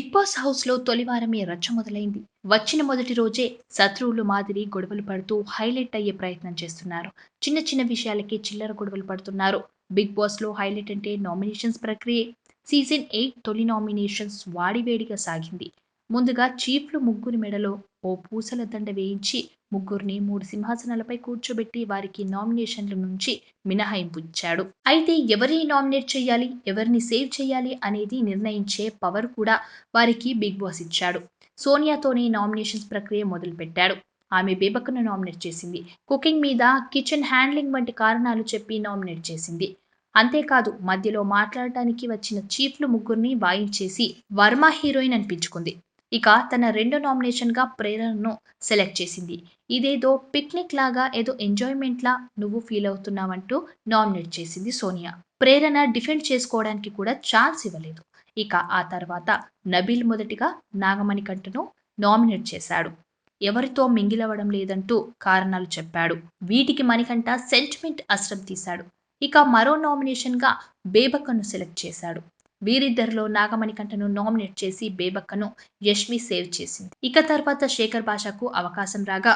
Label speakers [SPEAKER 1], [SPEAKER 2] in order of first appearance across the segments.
[SPEAKER 1] Big boss హౌస్‌లో తొలివారమే రచ్చ మొదలైంది. వచ్చిన మొదటి రోజే శత్రువులు మాదిరి గొడవలు పడుతూ హైలైట్ అయ్యే ప్రయత్నం చేస్తున్నారు. చిన్న చిన్న విషయాలకే చిల్లర గొడవలు పడుతున్నారు. బిగ్ బాస్‌లో హైలైట్ అంటే నామినేషన్స్ ప్రక్రియే. సీజన్ 8 తొలి నామినేషన్స్ వాడివేడిగా సాగింది. ముందుగా చీఫ్‌లు ముగ్గురి మెడలో ఓ పూసల దండ వేయించి ముగ్గురిని 3 సింహాసనాలపై కూర్చోబెట్టి వారికి నామినేషన్ల నుంచి మినహాయింపు ఇచ్చాడు. అయితే ఎవరిని నామినేట్ చేయాలి, ఎవరిని సేవ్ చేయాలి అనేది నిర్ణయించే పవర్ కూడా వారికి బిగ్ బాస్ ఇచ్చాడు. సోనియాతోనే నామినేషన్స్ ప్రక్రియ మొదలుపెట్టాడు. ఆమె బేబక్కను నామినేట్ చేసింది. కుకింగ్ మీద, కిచెన్ హ్యాండ్లింగ్ వంటి కారణాలు చెప్పి నామినేట్ చేసింది. అంతేకాదు మధ్యలో మాట్లాడటానికి వచ్చిన చీఫ్లు ముగ్గురిని వాయించేసి వర్మ హీరోయిన్ అనిపించుకుంది. ఇక తన రెండో నామినేషన్‌గా ప్రేరణను సెలెక్ట్ చేసింది. ఇదేదో పిక్నిక్ లాగా ఏదో ఎంజాయ్‌మెంట్‌లా నువ్వు ఫీల్ అవుతున్నావంటూ నామినేట్ చేసింది సోనియా. ప్రేరణ డిఫెండ్ చేసుకోవడానికి కూడా ఛాన్స్ ఇవ్వలేదు. ఇక ఆ తర్వాత నబీల్ మొదటిగా నాగమణికంటను నామినేట్ చేశాడు. ఎవరితో మింగిలవ్వడం లేదంటూ కారణాలు చెప్పాడు. వీటికి మణికంఠ సెంటిమెంట్ అస్త్రం తీశాడు. ఇక మరో నామినేషన్‌గా బేబక్కను సెలెక్ట్ చేశాడు. వీరిద్దరిలో నాగమణికంటను నామినేట్ చేసి బేబక్కను యష్మి సేవ్ చేసింది. ఇక తర్వాత శేఖర్ భాషకు అవకాశం రాగా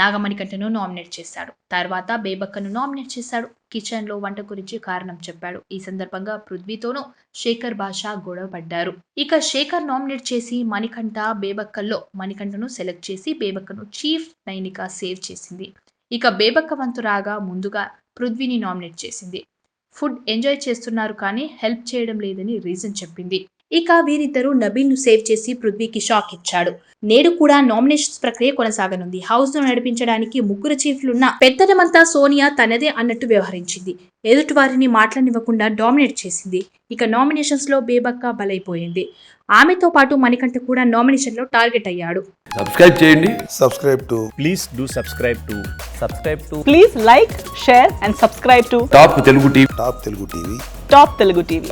[SPEAKER 1] నాగమణికంటను నామినేట్ చేశాడు. తర్వాత బేబక్కను నామినేట్ చేశాడు. కిచెన్‌లో వంట గురించి కారణం చెప్పాడు. ఈ సందర్భంగా పృథ్వీతోనూ శేఖర్ భాష గొడవ పడ్డారు. ఇక శేఖర్ నామినేట్ చేసి మణికంఠ, బేబక్కల్లో మణికంఠను సెలెక్ట్ చేసి బేబక్కను చీఫ్ నైనిగా సేవ్ చేసింది. ఇక బేబక్క వంతు రాగా ముందుగా పృథ్వీని నామినేట్ చేసింది. ఫుడ్ ఎంజాయ్ చేస్తున్నారు కానీ హెల్ప్ చేయడం లేదని రీజన్ చెప్పింది. ఇక వీరిద్దరూ నబీల్‌ను సేవ్ చేసి పృథ్వీకి షాక్ ఇచ్చాడు. నేడు కూడా నామినేషన్స్ ప్రక్రియ కొనసాగనుంది. హౌస్‌ను నడిపించడానికి ముగ్గురు చీఫ్లున్న పెత్తనమంతా సోనియా తనదే అన్నట్టు వ్యవహరించింది. ఎదుటివారిని మాట్లాడనివ్వకుండా డామినేట్ చేసింది. ఇక నామినేషన్స్‌లో బేబక్క బలైపోయింది. ఆమెతో పాటు మణికంఠ కూడా నామినేషన్‌లో టార్గెట్ అయ్యాడు.
[SPEAKER 2] సబ్స్క్రైబ్ చేయండి.
[SPEAKER 3] Please do subscribe to please like, share and subscribe to
[SPEAKER 2] top Telugu TV.
[SPEAKER 3] Top Telugu TV.